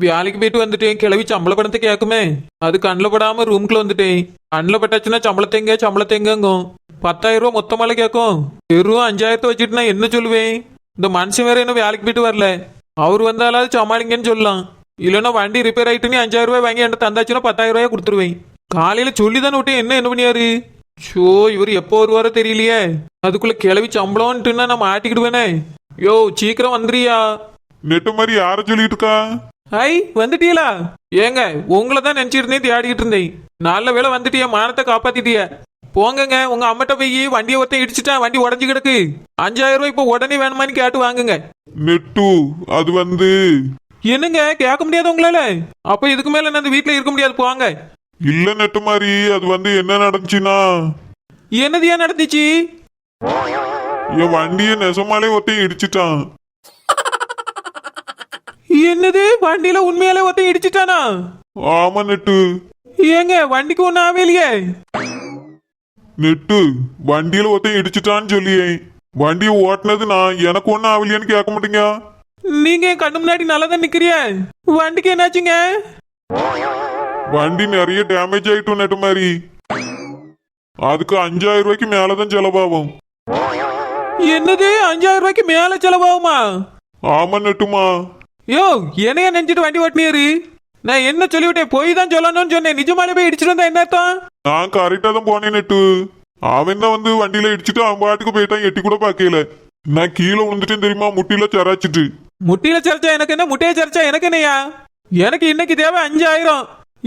வேலைக்கு போயிட்டு வந்துட்டேன். கிளவி சம்பள பணத்தை கேட்குமே, அது கண்ணில் படாம ரூம்குள்ள வந்துட்டேன். கண்ணில் பட்டாச்சுன்னா சம்பளத்தெங்கும் 10,000 ரூபா மொத்தமால கேட்கும். வெறும் 5,000 வச்சுட்டு நான் என்ன சொல்லுவேன்? இந்த மனுஷன் வேற என்ன வேலைக்கு போயிட்டு வரல. அவர் வந்தாலாவது சமாளிங்கன்னு சொல்லலாம். இல்லைன்னா வண்டி ரிப்பேர் ஆயிட்டு நீ 5,000 ரூபாய் வாங்கி என்கிட்ட தந்தாச்சுன்னா 10,000 ரூபாய் கொடுத்துருவேன். காலையில சொல்லி தானே விட்டேன். என்ன பண்ணியாரு? ஷோ, இவர் எப்போ வருவாரோ தெரியலையே. அதுக்குள்ள கிளவி சம்பளம்ட்டுன்னா நான் மாட்டிக்கிடுவேனே. யோ, சீக்கிரம் வந்துறியா? நெட்டு மாதிரி யார சொல்லிட்டு இருக்கா? ஐ, வந்துட்டீங்களா? ஏங்க, உங்களை தான் நினைச்சிருந்தேன், தேடிக்கிட்டு இருந்தேன். நல்ல வேலை வந்துட்டிய, மானத்தை காப்பாத்திட்டிய. போங்கங்க, உங்க அம்மட்ட போய் வண்டியை ஒருத்தன் இடிச்சுட்டா, வண்டி உடஞ்சு கிடக்கு. 5,000 ரூபாய் இப்போ உடனே வேணுமான்னு கேட்டு வாங்குங்க. நெட்டு, அது என்னங்க கேட்க முடியாது உங்களால? அப்ப இதுக்கு மேல நான் இந்த வீட்டுல இருக்க முடியாது, போங்க. இல்ல நெட்டு மாதிரி, அது என்ன நடந்துச்சுன்னா. என்னது ஏன் நடந்துச்சு? என் வண்டியை நெசமாலே ஒருத்தன் இடிச்சிட்டான். என்னது, வண்டியில உண்மையாலே ஒருத்தன் இடிச்சிட்டானா? ஆமா நெட்டு. ஏங்க, வண்டிக்கு ஒன்னும் ஆவேலையே. நெட்டு, வண்டியில ஒருத்தன் இடிச்சிட்டான்னு சொல்லியே. வண்டியை ஓட்டினது நான், எனக்கு ஒன்னும் ஆகலையான்னு கேட்க மாட்டீங்க? நீங்க என் கண்ணு முன்னாடி நல்லா தான் நிக்கிறிய. வண்டிக்கு என்னாச்சுங்க? வண்டி நிறைய டேமேஜ் ஆயிட்டும் நெட்டு மாதிரி. அதுக்கு 5,000 ரூபாய்க்கு மேலதான் செலவாகும். என்னது, 5,000 ரூபாய்க்கு மேல செலவாகுமா? ஆமா நெட்டுமா. யோ, என்னைய நினைச்சிட்டு வண்டி ஓட்டினியாரு? நான் என்ன சொல்லிவிட்டேன்? போய் தான் சொல்லணும்னு சொன்னேன். நிஜமாலே போய் இடிச்சிட்டு வந்தா என்ன அர்த்தம்? நான் கரெக்டா தான் போனேன் நெட்டு. அவன் தான் வண்டியில இடிச்சுட்டு அவன் பாட்டுக்கு போயிட்டான். எட்டி கூட பாக்கல. நான் கீழே விழுந்துட்டேன் தெரியுமா, முட்டில சராச்சிட்டு. முட்டில சரிச்சா எனக்கு என்ன, முட்டையை சரிச்சா எனக்கு என்னையா? எனக்கு இன்னைக்கு தேவை 5,000.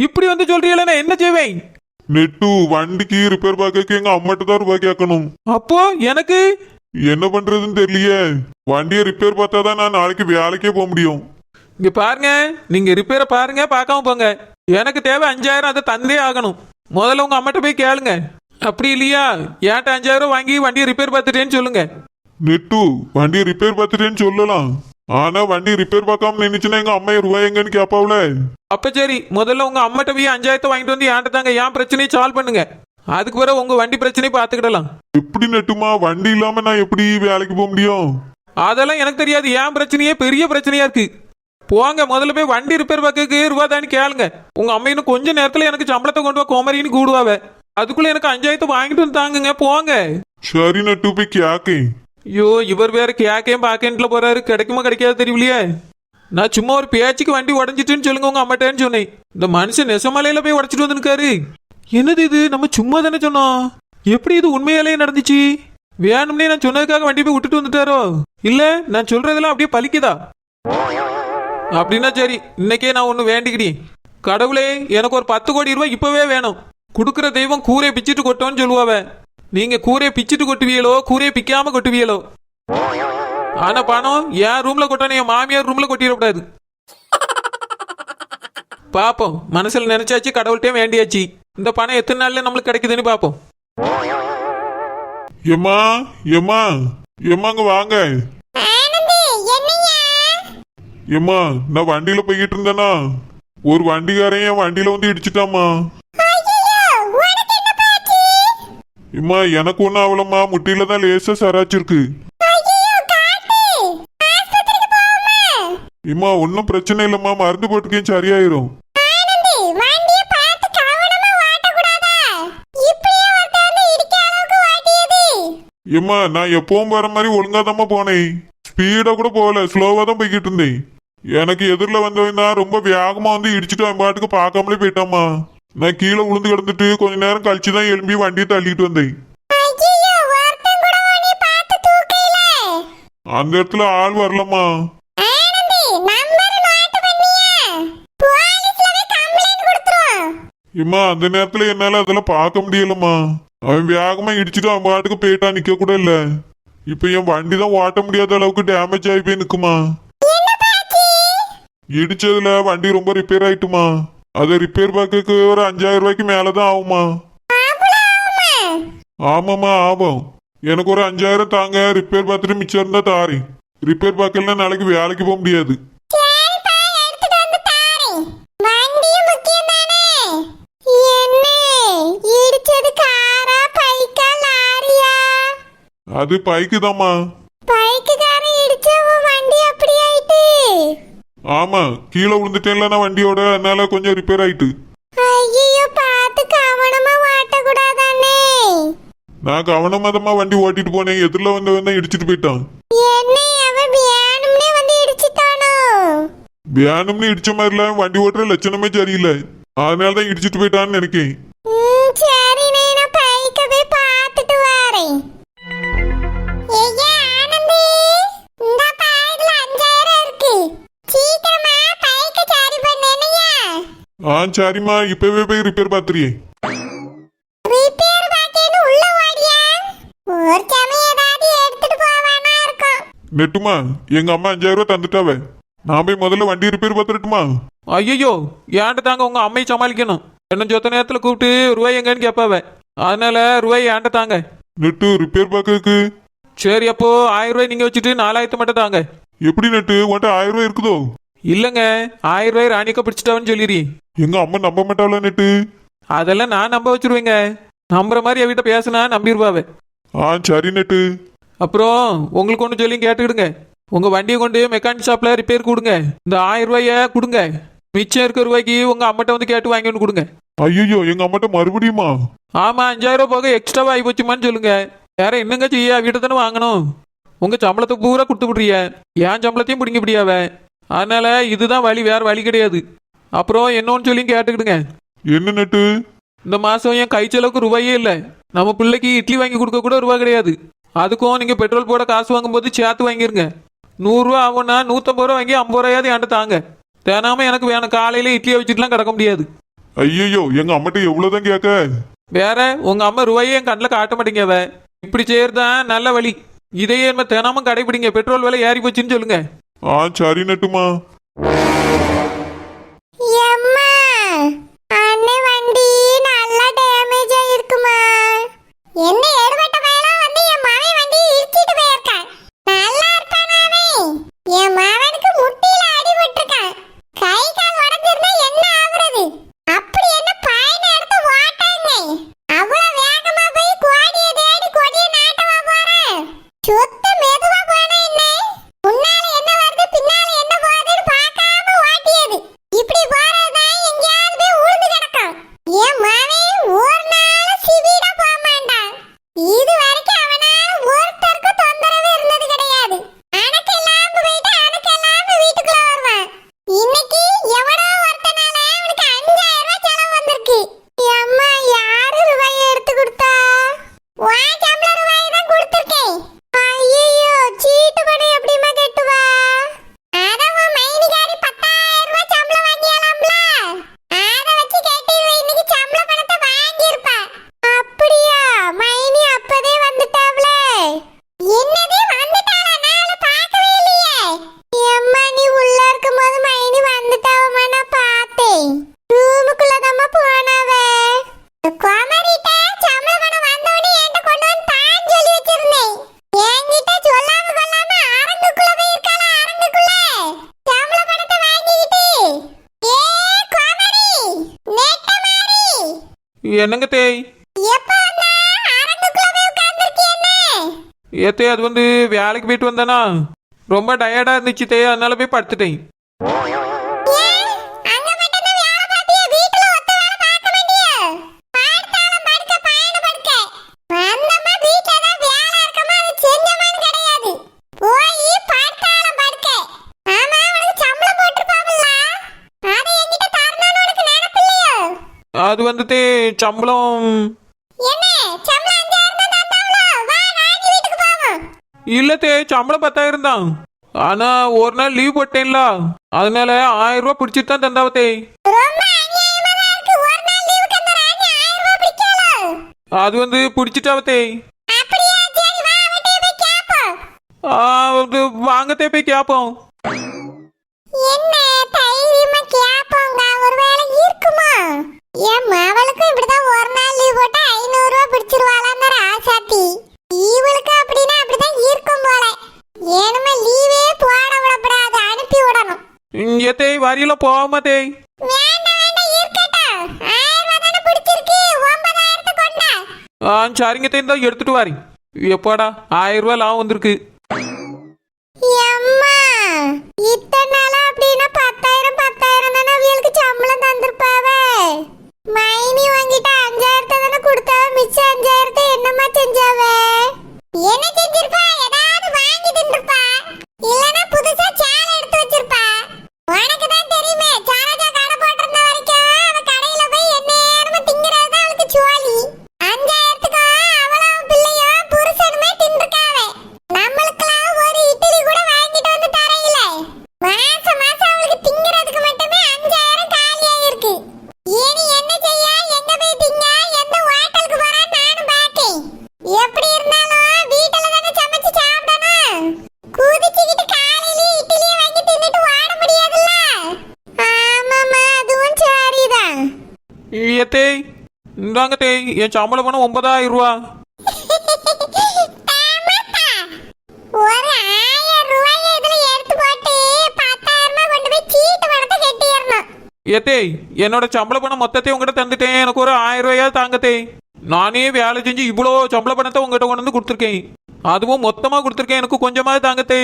இப்படி சொல்றீங்களா, நான் என்ன செய்வேன்? நெட்டு, வண்டிக்கு ரிப்பேர் பார்க்க எங்க அம்மாட்ட தான் ரூபாய் கேட்கணும். அப்போ எனக்கு என்ன பண்றதுன்னு தெரியலையே. வண்டியை ரிப்பேர் பார்த்தாதான் நான் நாளைக்கு வேலைக்கே போக முடியும். இங்க பாருங்க, நீங்க ரிப்பேரை பாருங்க, பார்க்காம போங்க. எனக்கு தேவை 5,000, அதை தந்தே ஆகணும். முதல்ல உங்க அம்மாட்ட போய் கேளுங்க. அப்படி இல்லையா, ஏன்ட்ட 5,000 வாங்கி வண்டியை ரிப்பேர் பார்த்துட்டேன்னு சொல்லுங்க. நெட்டு, வண்டியை ரிப்பேர் பார்த்துட்டேன்னு சொல்லலாம். ஆனா வண்டி ரிப்பேர் பார்க்காம நினைச்சுன்னா எங்க அம்மா ரூபாய் எங்கன்னு கேப்பாவுல. அப்ப சரி, முதல்ல உங்க அம்மாட்ட போய் 5,000 வாங்கிட்டு வந்து ஏன்ட்ட தாங்க, ஏன் பிரச்சனையை சால்வ் பண்ணுங்க. அதுக்கு பிறகு உங்க வண்டி பிரச்சனையை பார்த்துக்கிடலாம். எப்படி நெட்டுமா, வண்டி இல்லாம நான் எப்படி வேலைக்கு போக முடியும்? அதெல்லாம் எனக்கு தெரியாது. ஏன் பிரச்சனையே பெரிய பிரச்சனையா இருக்கு. போங்க, முதல்ல போய் வண்டி ரிப்பேர் பார்க்க ரூபா தானே கேளுங்க. உங்க அம்மா இன்னும் கொஞ்ச நேரத்துல எனக்கு சம்பளத்தை கொண்டு வா கோமரின்னு கூடுவாவ. அதுக்குள்ள எனக்கு 5,000 வாங்கிட்டு வந்து தாங்குங்க, போங்க. சரி நட்டு, போய் கேக்கே. ஐயோ, இவர் வேற கேக்கையும் பாக்கெண்ட்ல போறாரு. கிடைக்குமா கிடைக்காது தெரியலையே. நான் சும்மா ஒரு பேச்சுக்கு வண்டி உடஞ்சிட்டுன்னு சொல்லுங்க உங்க அம்மாட்டேன்னு சொன்னேன். இந்த மனுஷன் நெசமலையில போய் உடச்சிட்டு வந்துருக்காரு. என்னது இது, நம்ம சும்மா தானே சொன்னோம். எப்படி இது உண்மையாலேயே நடந்துச்சு? வேணும்னே நான் சொன்னதுக்காக வண்டி போய் விட்டுட்டு வந்துட்டாரோ? இல்ல நான் சொல்றதெல்லாம் அப்படியே பலிக்குதா? அப்படின்னா சரி, இன்னைக்கே நான் ஒண்ணு வேண்டிக்கிட்டேன். கடவுளே, எனக்கு ஒரு 10 கோடி ரூபாய் இப்பவே வேணும். குடுக்கிற தெய்வம் கூரையை பிச்சுட்டு கொட்டோன்னு சொல்லுவாவ. நீங்க கூரையை பிச்சுட்டு கொட்டுவீங்களோ, கூரையை பிக்காம கொட்டுவீங்களோ? ஆனா பணம் என் ரூம்ல கொட்டானே, என் மாமியார் ரூம்ல கொட்டிடக்கூடாது. பாப்போம், மனசுல நினைச்சாச்சு, கடவுள்கிட்டே வேண்டியாச்சு. இந்த பணம் எத்தனை நாள்ல நம்மளுக்கு கிடைக்குதுன்னு பாப்போம். எம்மா எம்மா எம்மாங்க வாங்க. எம்மா, நான் வண்டியில போய்கிட்டு இருந்தேனா, ஒரு வண்டிக்காரன் என் வண்டியில இடிச்சுட்டாமா. எம்மா, எனக்கு ஒன்னும் ஆகலம்மா, முட்டியில தான் லேசா சராச்சிருக்கு. எம்மா, ஒன்னும் பிரச்சனை இல்லம்மா, மருந்து போட்டுக்கேன், சரியாயிரும். எம்மா, நான் எப்பவும் வர மாதிரி ஒழுங்காதாம்மா போனேன். ஸ்பீடா கூட போகல, ஸ்லோவா தான் போய்கிட்டு இருந்தேன். எனக்கு எதிரில் வந்தவன் தான் ரொம்ப வேகமா இடிச்சுட்டு அவன் பாட்டுக்கு பார்க்காமலே போயிட்டாமா. நான் கீழே விழுந்து கிடந்துட்டு கொஞ்ச நேரம் கழிச்சு தான் எழும்பி வண்டியை தள்ளிட்டு வந்தேன். அந்த இடத்துல ஆள் வரலம்மா. எம்மா, அந்த நேரத்துல என்னால அதெல்லாம் பார்க்க முடியலம்மா. அவன் வேகமா இடிச்சுட்டு அவன் பாட்டுக்கு போயிட்டா, நிக்க கூட இல்ல. இப்ப என் வண்டி தான் ஓட்ட முடியாத அளவுக்கு டேமேஜ் ஆகி போய் நிக்குமா. இடிச்சதுல வண்டி ரொம்ப ரிப்பேர் ஆயிட்டுமா. அதை ரிப்பேர் பார்க்க ஒரு 5,000 ரூபாய்க்கு மேலதான் ஆகுமா. ஆமாமா, ஆகும். எனக்கு ஒரு 5,000 தாங்க, ரிப்பேர் பார்த்துட்டு மிச்சம் இருந்தா தாரேன். ரிப்பேர் பார்க்கலன்னா நாளைக்கு வேலைக்கு போக முடியாது. அது பைக்கு தாம்மா. ஆமா, கீழே விழுந்துட்டேன்ல நான் வண்டியோட, அதனால கொஞ்சம் ரிப்பேர் ஆயிட்டு. ஐயோ, பார்த்து கவனமா ஓட்டக்கூடாதானே. நான் கவனமாதமா வண்டி ஓட்டிட்டு போனேன், எதிரில் வந்தவன் தான் இடிச்சிட்டு போயிட்டான். என்னை அவன் வேணும்னே வந்து இடிச்சிட்டானோ? வேணும்னு இடிச்ச மாதிரிலாம் வண்டி ஓட்டுற லட்சணமே சரியில்லை, அதனால தான் இடிச்சிட்டு போயிட்டான்னு நினைக்கேன். சரிண்ணே, நான் பைக்க போய் பார்த்துட்டு வரேன். ஐயா ஆனந்தி, இந்த பையில 5000 இருக்கு. சீக்கிரமா பைக்க சரி பண்ணேனையா. சரிம்மா, இப்பவே போய் ரிப்பேர் பாத்துறியே. ரிப்பேர் பாக்கேன்னு உள்ள ஓடியா? ஒரு சமயம் ஏதாவது எடுத்துட்டு போவானா இருக்கும். நெட்டுமா, எங்க அம்மா 5000 ரூபாய் தந்துட்டாவ, நான் போய் முதல்ல வண்டி ரிப்பேர் பார்த்துட்டுமா. ஐயோ, ஏன்ட்ட தாங்க உங்க அம்மையை சமாளிக்கணும். என்ன சொத்த நேரத்தில் கூப்பிட்டு ரூபாய் எங்கன்னு கேட்பாவ, அதனால ரூபாய் ஏன்ட்ட தாங்க. நெட்டு ரிப்பேர் பார்க்கறதுக்கு சரி, அப்போ 1000 ரூபாய் நீங்க வச்சுட்டு 4000 மட்டும் தாங்க. எப்படி நெட்டு, உன்ட்ட 1000 ரூபாய் இருக்குதோ? இல்லைங்க, 1000 ரூபாய் ராணிக்க பிடிச்சிட்டாவன்னு சொல்லிடுறீ. எங்க அம்மா நம்ப மாட்டாளா நெட்டு? அதெல்லாம் நான் நம்ப வச்சிருவேங்க. நம்புற மாதிரி என்கிட்ட பேசுனா நம்பிடுவாவே. சரி நெட்டு. அப்புறம் உங்களுக்கு ஒன்று சொல்லி கேட்டுக்கிடுங்க. உங்க வண்டியை கொண்டு மெக்கானிக் ஷாப்ல ரிப்பேர் கொடுங்க. இந்த 1000 ரூபாய கொடுங்க, மிச்சம் இருக்க ரூபாய்க்கு உங்க அம்மாட்ட வந்து கேட்டு வாங்கி வந்து கொடுங்க. ஐயோ, எங்க அம்மாட்ட மறுபடியுமா? ஆமா, 5000 ரூபாய் போக எக்ஸ்ட்ராவா ஆகி போச்சுமான்னு சொல்லுங்க. வேற என்னங்க செய்ய, வீட்டை தானே வாங்கணும். உங்க சம்பளத்தை பூரா கொடுத்து விடுறிய, என் சம்பளத்தையும் பிடிங்க முடியாவ. அதனால இதுதான் வழி, வேற வழி கிடையாது. அப்புறம் என்னன்னு சொல்லி கேட்டுக்கிடுங்க. என்ன நெட்டு? இந்த மாசம் என் கை செலவுக்கு ரூபாயே இல்லை. நம்ம பிள்ளைக்கு இட்லி வாங்கி கொடுக்க கூட ரூபா கிடையாது. அதுக்கும் நீங்க பெட்ரோல் போட காசு வாங்கும்போது சேர்த்து வாங்கிருங்க. 100 ரூபா ஆகும்னா 150 ரூபா வாங்கி 50 ரூபாயாவது என்கிட்ட தாங்க. தினாம எனக்கு வேணும், காலையில இட்லியை வச்சுட்டுலாம் கிடக்க முடியாது. ஐயோ, எங்க அம்மாட்ட எவ்வளவுதான் கேட்க? வேற உங்க அம்மா ரூபாயே என் கண்ணில் காட்ட மாட்டேங்கவ. இப்படி செய்யறதுதான் நல்ல வழி. இதையே நம்ம தினமும் கடைபிடிங்க. பெட்ரோல் விலை ஏறி போச்சுன்னு சொல்லுங்க. சரி நெட்டுமா. எம்மா, அண்ணே வண்டி நல்லா டேமேஜ் ஆயிருக்குமா. என்ன எடுபட்ட பயலாம் வந்து என் மாவன் வண்டி இடிச்சிட்டு போயிருக்கான். நல்லா இருக்கானாவே. என் மாவனுக்கு முட்டியில அடிபட்டிருக்கான். கை கால் உடைஞ்சிருந்தா என்ன ஆகுறது? அப்படி என்ன பயண எடுத்து ஓட்டாங்க. அவ்வளவு வேகமா போய் கோடிய தேடி கொடிய நாட்டவா போறேன். சுத்த மெதுவா போனே என்ன. முன்னால என்ன வருது பின்னால என்ன போகுதுன்னு பார்க்காம ஓட்டியது. இப்படி போறதுதான் எங்கேயாவது போய் உழுந்து கிடக்கும். என் மாவன் ஒரு நாள் சிவிடா போக மாட்டான். இது வரைக்கும் அவனால ஒருத்தருக்கு தொந்தரவு இருந்தது கிடையாது. அணக்கு இல்லாம போயிட்டு அணக்கு இல்லாம வீட்டுக்குள்ள வருவான். இன்னைக்கு எவனோ ஒருத்தனால அவனுக்கு 5000 ரூபாய் செலவு வந்திருக்கு. அம்மா, யாரு ரூபாய் எடுத்து கொடுத்தா? வா, சம்பள ரூபாய் தான் கொடுத்துருக்கேன். ஐயோ, சீட்டு பணம் எப்படிமா கட்டுவா? அதான் உன் மைனிகாரி 10,000 ரூபாய் சம்பளம் வாங்கியாலாம்ல, அதை வச்சு கட்டிடுவ. இன்னைக்கு சம்பள பணத்தை வாங்கியிருப்பா. அப்படியா? மைனி அப்பதே வந்துட்டாவ்ல. என்னது வந்துட்டாளா? நான் அவளை பார்க்கவே இல்லையே. எம்மா, நீ உள்ள இருக்கும்போது மைனி வந்துட்டாவமா, நான் பார்த்தேன். ரூமுக்குள்ளதாம்மா போனாவே. கோமரிட்ட சம்பள பணம் வந்தோடனே என்கிட்ட கொண்டு வந்து தான் சொல்லி வச்சிருந்தேன். என்கிட்ட சொல்லாம கொள்ளாம அரங்குக்குள்ள போயிருக்காளா, அரங்குக்குள்ள சம்பள பணத்தை வாங்கிக்கிட்டு. ஏ கோமரி, நெட்ட மாறி, என்னங்க தேய்? எப்ப வந்தா? அரங்குக்குள்ள போய் உட்கார்ந்திருக்கியேன்னு. ஏத்தே, அது வந்து வேலைக்கு போயிட்டு வந்தானா, ரொம்ப டயர்டா இருந்துச்சு தே, அதனால போய் படுத்துட்டேன். ஏன் அங்க மட்டும் தான் வேலை பார்த்தியா? வீட்டுல ஒத்த வேலை பார்க்க மாட்டியா? பார்த்தாலும் படுக்க, பயண படுக்க. வந்தம்மா வீட்டுல தான் வேலை இருக்கமா, அது செஞ்சமான்னு கிடையாது. போய் பார்த்தாலும் படுக்க. ஆமா, உனக்கு சம்பளம் போட்டிருப்பாங்கல்ல, அதை என்கிட்ட தரணும்னு உனக்கு நினைப்பு இல்லையோ? அது வந்து தே, சம்பளம் என்ன சம்பளம் 5000 தான் தந்தாங்களோ? வா, ராணி வீட்டுக்கு போவோம். இல்ல தே, சம்பளம் 10,000 தான். ஆனா ஒரு நாள் லீவ் போட்டேன்ல, அதனால 1000 ரூபாய் பிடிச்சிட்டு தான் தந்தாவத்தே. ரொம்ப அநியாயமா தான் இருக்கு. ஒரு நாள் லீவுக்கு அந்த ராணி 1000 ரூபாய் பிடிக்காளோ? அது வந்து பிடிச்சிட்டாவத்தே. அப்படியா? சரி, வா, அவட்டே போய் கேப்போம். அது வாங்கத்தே போய் கேட்போம். என்ன தைரியமா கேப்போங்க, ஒருவேளை இருக்குமா? என் மவளுக்கும் இப்படிதான் ஒரு நாள் லீவ் போட்டா 500 ரூபாய் பிடிச்சிருவாளான்னு ஆசாத்தி. இவளுக்கு அப்படின்னா அப்படிதான் இருக்கும் போல. ஏனுமே லீவே போட விடப்படாது, அனுப்பி விடணும். ஏத்தே, வரியில போகாம தே. வேண்டாம் வேண்டாம், இருக்கட்டும். 1000 ரூபாய் தானே பிடிச்சிருக்கு, 9000 கொண்டா. சரிங்க தே, தான் எடுத்துட்டு வாரி. எப்பாடா 1000 ரூபாய் லாபம் வந்திருக்கு. எம்மா, இத்தனை நாளா அப்படின்னா இந்தாங்க தேய் என் சம்பளம் பணம் 9,000 ரூபா. தாமாத்தா, ஒரு 1000 ரூபாயை இதுல எடுத்து போட்டு 10,000 கொண்டு போய் சீட்டு பணத்தை கட்டிடணும். ஏத்தேய் என்னோட சம்பள பணம் மொத்தத்தையும் உங்ககிட்ட தந்துட்டேன். எனக்கு ஒரு 1000 ரூபாயா தாங்கத்தே. நானே வேலை செஞ்சு இவ்வளோ சம்பள பணத்தை உங்ககிட்ட கொண்டு வந்து கொடுத்துருக்கேன். அதுவும் மொத்தமா கொடுத்துருக்கேன். எனக்கு கொஞ்சமாவது தாங்கத்தே.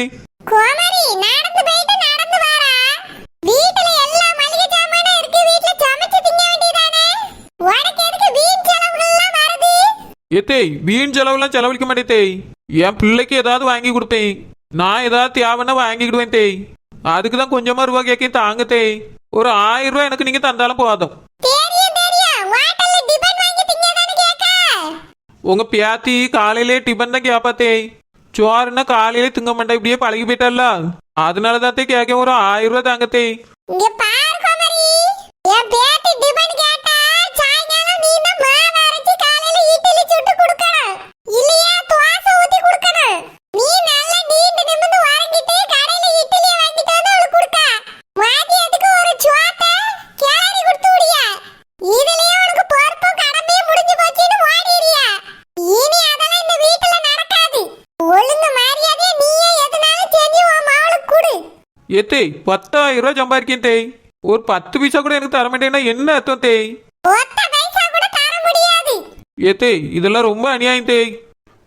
கோமரி, நடந்து போயிட்டு நடந்து வாரா. வீட்டுல எல்லா மளிகை சாமானும் இருக்கு. வீட்டுல சமைச்சு திங்க வேண்டியதானே. உனக்கு எதுக்கு வீண் செலவுகள்லாம் வருது? ஏத்தேய் வீண் செலவுலாம் செலவழிக்க மாட்டேன் தேய். என் பிள்ளைக்கு ஏதாவது வாங்கி கொடுப்பேன். நான் ஏதாவது தேவைன்னா வாங்கிக்கிடுவேன் தேய். அதுக்கு தான் கொஞ்சமா ரூபா கேட்க தாங்க தேய். ஒரு 1000 ரூபாய் எனக்கு நீங்க தந்தாலும் போதும். தெரியும் தெரியும். ஹோட்டல்ல டிபன் வாங்கி திங்கதானே கேக்க. உங்க பியாத்தி காலையிலே டிபன் தான் கேப்பா தேய். சோறுன்னா காலையிலே திங்க மாட்டா. இப்படியே பழகி போயிட்டல்ல, அதனால தான் தேய் கேட்க. ஒரு 1000 ரூபாய் தாங்க தேய். இங்க பாரு கோமரி, என் பேத்தி டிபன் கேட்டா சாயங்காலம் நீ தான் மாவு அரைச்சு காலையில இட்லி சுட்டு கொடுக்கணும். இல்லையா தோசை ஊத்தி கொடுக்கணும். நீ நல்லா நீண்டு நிமிர்ந்து உறங்கிட்டு கடையில இட்லியை வாங்கிட்டு வந்து அவளுக்கு கொடுக்க. வாத்தியத்துக்கு ஒரு சோத்தை கிளறி கொடுத்து விடிய. இதுலயே உனக்கு பொறுப்பும் கடமையும் முடிஞ்சு போச்சுன்னு ஓடிடுறிய. இனி அதெல்லாம் இந்த வீட்டுல நடக்காது. ஒழுங்கு மரியாதையா நீயே எதுனாலும் செஞ்சு உன் மகளுக்கு கொடு. ஏத்தேய் 10,000 ரூபாய் சம்பாதிக்கேன் தேய். ஒரு 10 பைசா கூட எனக்கு தர மாட்டேன்னா என்ன அர்த்தம் தேய்? ஒத்த பைசா கூட தர முடியாது. ஏத்தேய் இதெல்லாம் ரொம்ப அநியாயம் தேய்.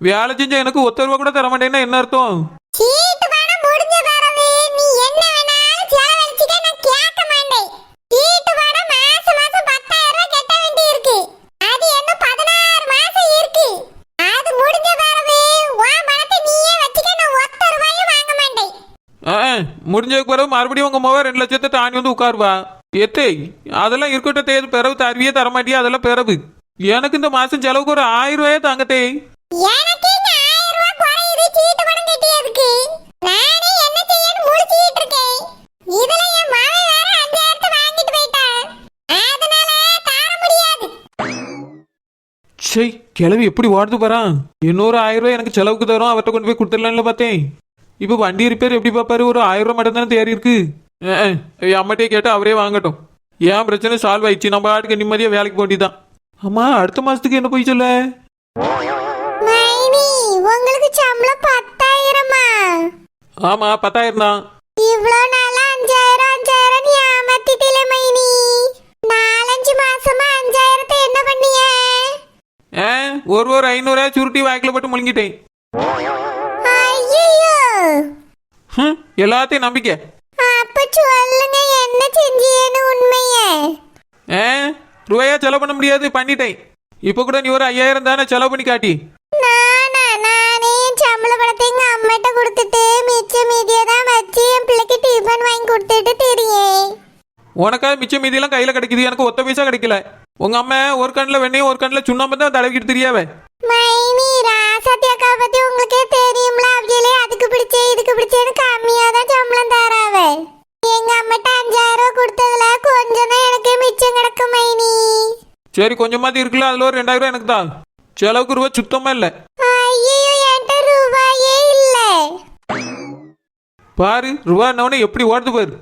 வேலை செஞ்சா எனக்கு 1 ரூபா கூட தர மாட்டேன்னா என்ன அர்த்தம்? சீட்டு பணம் முடிஞ்ச பிறகு நீ என்ன வேணாலும் செலவழிச்சுக்க, நான் கேட்க மாட்டேன். சீட்டு பணம் மாசம் மாசம் 10,000 ரூபாய் கட்ட வேண்டி இருக்கு. அது என்ன 16 மாசம் இருக்கு. அது முடிஞ்ச பிறகு உன் பணத்தை நீயே வச்சுக்க, நான் 1 ரூபாயும் வாங்க மாட்டேன். முடிஞ்சதுக்கு பிறகு மறுபடியும் உங்க மொபைல் 2 லட்சத்தை தாண்டி வந்து உட்காருவா. ஏத்தேய் அதெல்லாம் இருக்கட்டும் தேய். பிறகு தருவியே தரமாட்டியா? அதெல்லாம் பிறகு எனக்கு இந்த மாசம் செலவுக்கு ஒரு 1000 ரூபாயே தாங்க தேய். எனக்கு இந்த 1000 ரூபாய் குறையுது சீட்டு பணம் கட்டியதுக்கு. நானே என்ன செய்யன்னு முழிச்சிட்டு இருக்கேன். இதுல என் மகன் வேற 5,000 வாங்கிட்டு போயிட்டான். அதனால தர முடியாது. சே கிளவி எப்படி ஓடுது பாறான். இன்னொரு 1000 ரூபாய் எனக்கு செலவுக்கு தரும். அவர்கிட்ட கொண்டு போய் கொடுத்துடலாம்ல பார்த்தேன். இப்போ வண்டி ரிப்பேர் எப்படி பார்ப்பாரு? ஒரு 1000 ரூபாய் மட்டும் தானே தேறி இருக்கு. அம்மாட்டே கேட்டு அவரே வாங்கட்டும். ஏன் பிரச்சனை சால்வ் ஆயிடுச்சு. நம்ம ஆட்டுக்கு நிம்மதியாக வேலைக்கு போட்டிதான். அம்மா அடுத்த மாசத்துக்கு என்ன போய் சொல்ல? மைனி, உங்களுக்கு சம்பளம் 10,000மா? ஆமா 10,000 தான். இவ்ளோ நாளா 5,000 நீ ஏமாத்திட்டில மைனி. 4-5 மாசமா 5,000 என்ன பண்ணிய? ஒரு 500 சுருட்டி வாய்க்கில் போட்டு முழுங்கிட்டேன். ஐயோ, எல்லாத்தையும் நம்பிக்கை. அப்ப சொல்லுங்க என்ன செஞ்சியேன்னு உண்மையே. ரூபாயா செலவு பண்ண முடியாது, பண்ணிட்டேன். இப்போ கூட நீ ஒரு 5,000 தானே செலவு பண்ணி காட்டி. நானே சம்பள பணத்தை எங்க அம்மாட்ட கொடுத்துட்டு மிச்ச மீதியை தான் வச்சு என் பிள்ளைக்கு டிஃபன் வாங்கி கொடுத்துட்டு தெரியும். உனக்கா மிச்சம் மீதியெல்லாம் கையில் கிடைக்குது. எனக்கு 1 பைசா கிடைக்கல. உங்க அம்மா ஒரு கண்ணில் வெண்ணையும் ஒரு கண்ணில் சுண்ணாம்பு தான் தடவிக்கிட்டு தெரியாவே. மைனி, ராசாத்தி அக்கா பத்தி உங்களுக்கே தெரியும்ல. அவியலே அதுக்கு பிடிச்சே இதுக்கு பிடிச்சேன்னு கம்மியா தான் சம்பளம் தராவ. எங்க அம்மாட்ட 5,000 ரூபாய் கொடுத்ததுல கொஞ்சம் தான் எனக்கு மிச்சம் கிடக்கும் மைனி. சரி கொஞ்சமாதி இருக்குல்ல, அதுல ஒரு 2,000 ரூபாய் எனக்கு தான். செலவுக்கு ரூபா சுத்தமா இல்ல. ஐயோ, என்கிட்ட ரூபாயே இல்ல. பாரு ரூபா என்னவனே எப்படி ஓடுது பாரு.